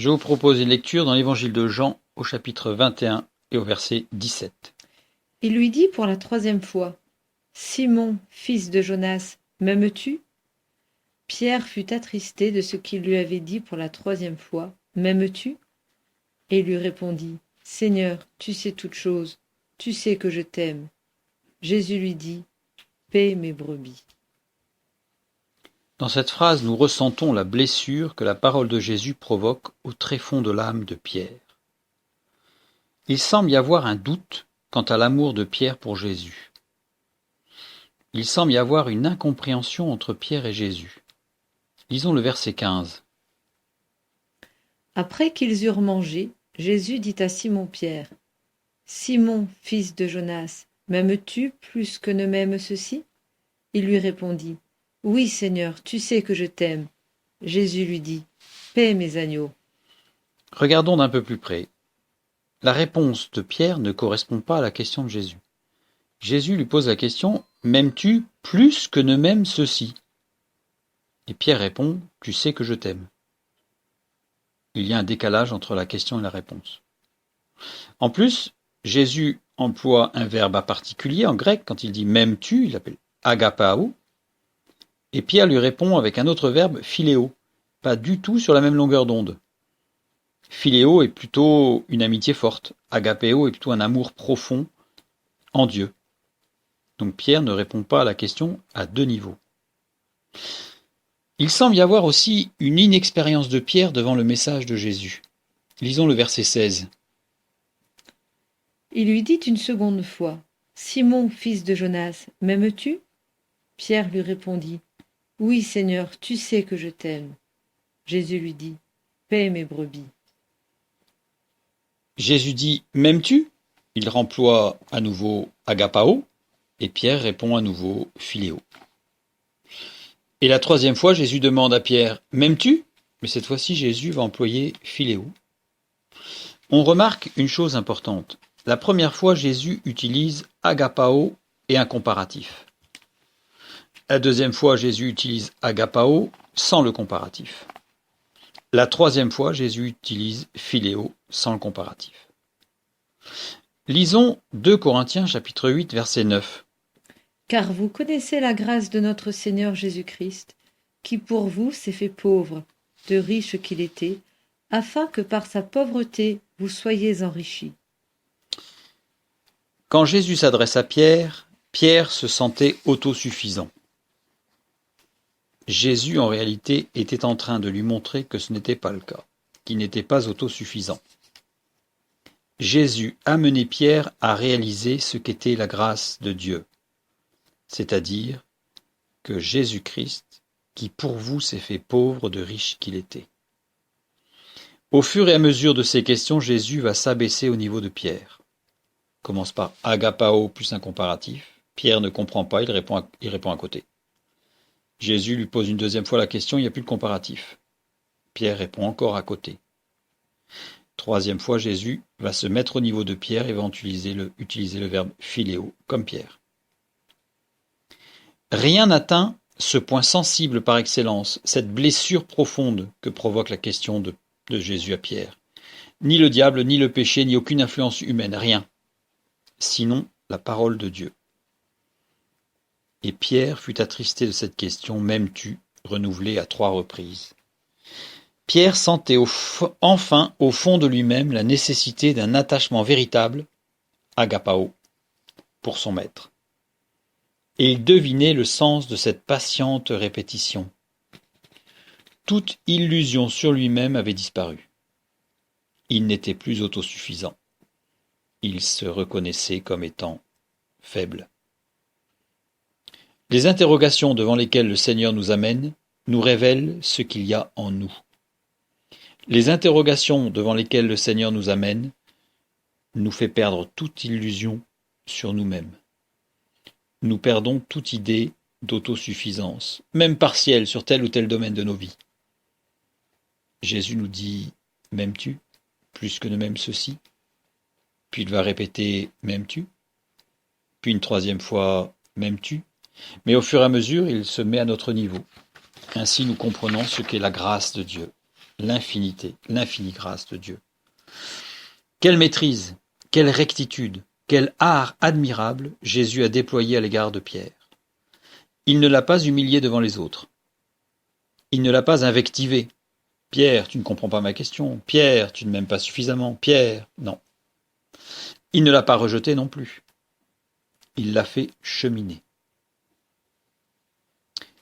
Je vous propose une lecture dans l'évangile de Jean au chapitre 21 et au verset 17. Il lui dit pour la 3e fois, « Simon, fils de Jonas, m'aimes-tu » Pierre fut attristé de ce qu'il lui avait dit pour la 3e fois, « M'aimes-tu » Et il lui répondit, « Seigneur, tu sais toutes choses, tu sais que je t'aime. » Jésus lui dit, « Paie mes brebis. » Dans cette phrase, nous ressentons la blessure que la parole de Jésus provoque au tréfonds de l'âme de Pierre. Il semble y avoir un doute quant à l'amour de Pierre pour Jésus. Il semble y avoir une incompréhension entre Pierre et Jésus. Lisons le verset 15. Après qu'ils eurent mangé, Jésus dit à Simon-Pierre, « Simon, fils de Jonas, m'aimes-tu plus que ne m'aiment ceux-ci » Il lui répondit, « Oui, Seigneur, tu sais que je t'aime. » Jésus lui dit, « Paie mes agneaux. » Regardons d'un peu plus près. La réponse de Pierre ne correspond pas à la question de Jésus. Jésus lui pose la question « M'aimes-tu plus que ne m'aiment ceux-ci » Et Pierre répond « Tu sais que je t'aime ». Il y a un décalage entre la question et la réponse. En plus, Jésus emploie un verbe à particulier en grec. Quand il dit « m'aimes-tu », il l'appelle « agapao ». Et Pierre lui répond avec un autre verbe « philéo », pas du tout sur la même longueur d'onde. Philéo est plutôt une amitié forte, agapéo est plutôt un amour profond en Dieu. Donc Pierre ne répond pas à la question à deux niveaux. Il semble y avoir aussi une inexpérience de Pierre devant le message de Jésus. Lisons le verset 16. Il lui dit une seconde fois, « Simon, fils de Jonas, m'aimes-tu » Pierre lui répondit, « Oui, Seigneur, tu sais que je t'aime. » Jésus lui dit, « Paie mes brebis. » Jésus dit « M'aimes-tu » Il remploie à nouveau agapao et Pierre répond à nouveau philéo. Et la 3e fois, Jésus demande à Pierre « M'aimes-tu » Mais cette fois-ci, Jésus va employer philéo. On remarque une chose importante. La première fois, Jésus utilise agapao et un comparatif. La 2e fois, Jésus utilise agapao sans le comparatif. La 3e fois, Jésus utilise philéo sans le comparatif. Lisons 2 Corinthiens chapitre 8 verset 9. « Car vous connaissez la grâce de notre Seigneur Jésus-Christ, qui pour vous s'est fait pauvre, de riche qu'il était, afin que par sa pauvreté vous soyez enrichis. » Quand Jésus s'adresse à Pierre, Pierre se sentait autosuffisant. Jésus, en réalité, était en train de lui montrer que ce n'était pas le cas, qu'il n'était pas autosuffisant. Jésus amenait Pierre à réaliser ce qu'était la grâce de Dieu, c'est-à-dire que Jésus-Christ, qui pour vous s'est fait pauvre de riche qu'il était. Au fur et à mesure de ces questions, Jésus va s'abaisser au niveau de Pierre. Il commence par agapao plus un comparatif. Pierre ne comprend pas, il répond à côté. Jésus lui pose une 2e fois la question, il n'y a plus de comparatif. Pierre répond encore à côté. 3e fois, Jésus va se mettre au niveau de Pierre et va utiliser le verbe philéo comme Pierre. Rien n'atteint ce point sensible par excellence, cette blessure profonde que provoque la question de Jésus à Pierre. Ni le diable, ni le péché, ni aucune influence humaine, rien. Sinon la parole de Dieu. Et Pierre fut attristé de cette question, m'aimes-tu, renouvelée à 3 reprises. Pierre sentait enfin au fond de lui-même la nécessité d'un attachement véritable, agapao, pour son maître. Et il devinait le sens de cette patiente répétition. Toute illusion sur lui-même avait disparu. Il n'était plus autosuffisant. Il se reconnaissait comme étant faible. Les interrogations devant lesquelles le Seigneur nous amène nous révèlent ce qu'il y a en nous. Les interrogations devant lesquelles le Seigneur nous amène nous fait perdre toute illusion sur nous-mêmes. Nous perdons toute idée d'autosuffisance, même partielle sur tel ou tel domaine de nos vies. Jésus nous dit « M'aimes-tu plus que ne m'aiment ceux-ci » Puis il va répéter « M'aimes-tu » Puis une 3e fois « M'aimes-tu » Mais au fur et à mesure, il se met à notre niveau. Ainsi nous comprenons ce qu'est la grâce de Dieu. l'infinie grâce de Dieu. Quelle maîtrise, quelle rectitude, quel art admirable Jésus a déployé à l'égard de Pierre. Il ne l'a pas humilié devant les autres. Il ne l'a pas invectivé. Pierre, tu ne comprends pas ma question. Pierre, tu ne m'aimes pas suffisamment. Pierre, non. Il ne l'a pas rejeté non plus. Il l'a fait cheminer.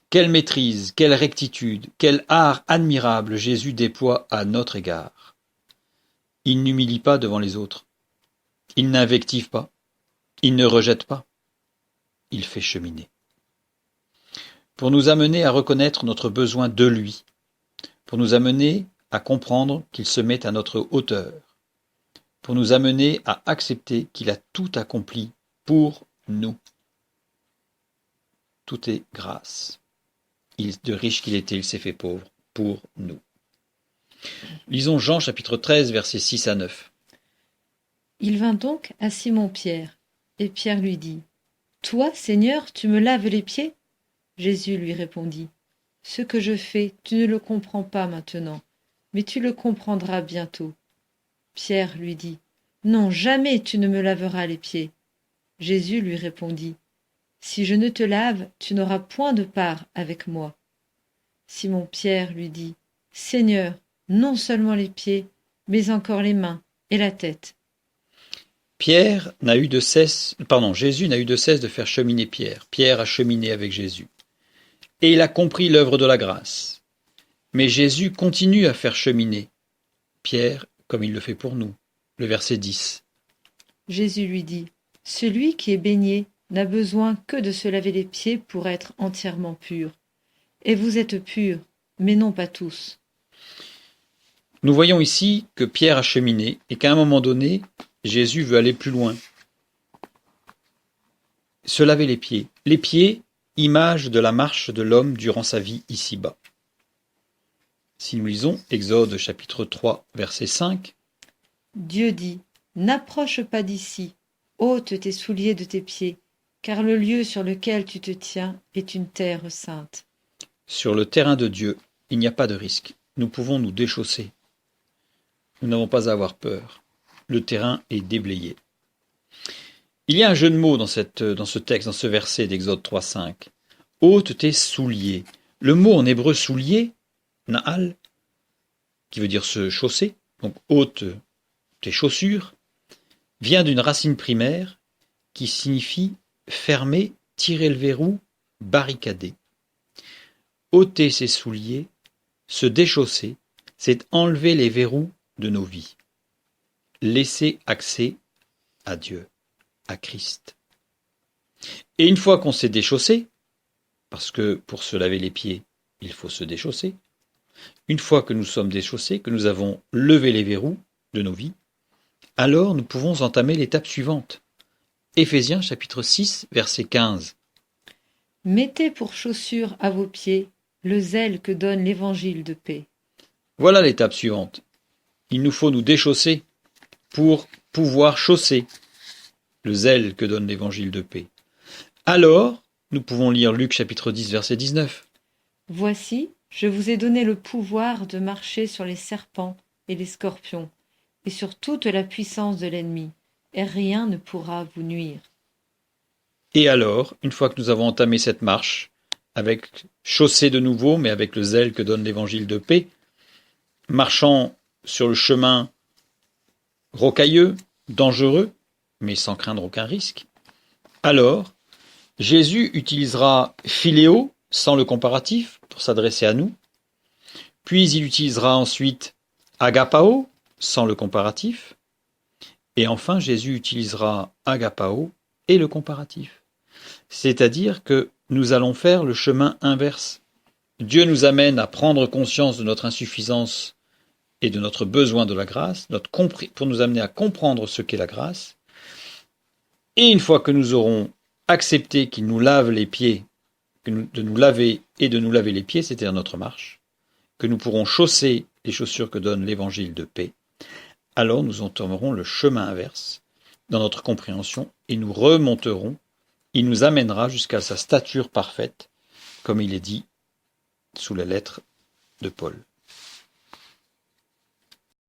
Quelle maîtrise, quelle rectitude, quel art admirable Jésus déploie à notre égard. Il n'humilie pas devant les autres. Il n'invective pas. Il ne rejette pas. Il fait cheminer. Pour nous amener à reconnaître notre besoin de lui, pour nous amener à comprendre qu'il se met à notre hauteur, pour nous amener à accepter qu'il a tout accompli pour nous. Tout est grâce. De riche qu'il était, il s'est fait pauvre pour nous. Lisons Jean chapitre 13, versets 6 à 9. Il vint donc à Simon-Pierre, et Pierre lui dit, « Toi, Seigneur, tu me laves les pieds ?» Jésus lui répondit, « Ce que je fais, tu ne le comprends pas maintenant, mais tu le comprendras bientôt. » Pierre lui dit, « Non, jamais tu ne me laveras les pieds. » Jésus lui répondit, « Si je ne te lave, tu n'auras point de part avec moi. » Simon-Pierre lui dit, « Seigneur, non seulement les pieds, mais encore les mains et la tête. » Jésus n'a eu de cesse de faire cheminer Pierre. Pierre a cheminé avec Jésus. Et il a compris l'œuvre de la grâce. Mais Jésus continue à faire cheminer Pierre comme il le fait pour nous. Le verset 10. Jésus lui dit, « Celui qui est baigné n'a besoin que de se laver les pieds pour être entièrement pur. Et vous êtes purs, mais non pas tous. » Nous voyons ici que Pierre a cheminé et qu'à un moment donné, Jésus veut aller plus loin. Se laver les pieds. Les pieds, image de la marche de l'homme durant sa vie ici-bas. Si nous lisons Exode chapitre 3, verset 5. Dieu dit, « N'approche pas d'ici, ôte tes souliers de tes pieds, car le lieu sur lequel tu te tiens est une terre sainte. » Sur le terrain de Dieu, il n'y a pas de risque. Nous pouvons nous déchausser. Nous n'avons pas à avoir peur. Le terrain est déblayé. Il y a un jeu de mots dans ce texte, dans ce verset d'Exode 3, 5. « Ôte tes souliers ». Le mot en hébreu « soulier », na'al, qui veut dire se chausser, donc ôte tes chaussures, vient d'une racine primaire qui signifie fermer, tirer le verrou, barricader. Ôter ses souliers, se déchausser, c'est enlever les verrous de nos vies. Laisser accès à Dieu, à Christ. Et une fois qu'on s'est déchaussé, parce que pour se laver les pieds, il faut se déchausser, une fois que nous sommes déchaussés, que nous avons levé les verrous de nos vies, alors nous pouvons entamer l'étape suivante. Éphésiens chapitre 6, verset 15. « Mettez pour chaussure à vos pieds le zèle que donne l'évangile de paix. » Voilà l'étape suivante. Il nous faut nous déchausser pour pouvoir chausser le zèle que donne l'évangile de paix. Alors, nous pouvons lire Luc chapitre 10, verset 19. « Voici, je vous ai donné le pouvoir de marcher sur les serpents et les scorpions, et sur toute la puissance de l'ennemi, et rien ne pourra vous nuire. » Et alors, une fois que nous avons entamé cette marche, avec chaussé de nouveau, mais avec le zèle que donne l'évangile de paix, marchant sur le chemin rocailleux, dangereux, mais sans craindre aucun risque, alors Jésus utilisera philéo, sans le comparatif, pour s'adresser à nous, puis il utilisera ensuite agapao, sans le comparatif, et enfin Jésus utilisera agapao et le comparatif. C'est-à-dire que nous allons faire le chemin inverse. Dieu nous amène à prendre conscience de notre insuffisance et de notre besoin de la grâce, pour nous amener à comprendre ce qu'est la grâce. Et une fois que nous aurons accepté qu'il nous lave les pieds, de nous laver les pieds, c'est-à-dire notre marche, que nous pourrons chausser les chaussures que donne l'évangile de paix, alors nous entamerons le chemin inverse dans notre compréhension et nous remonterons. Il nous amènera jusqu'à sa stature parfaite, comme il est dit sous la lettre de Paul.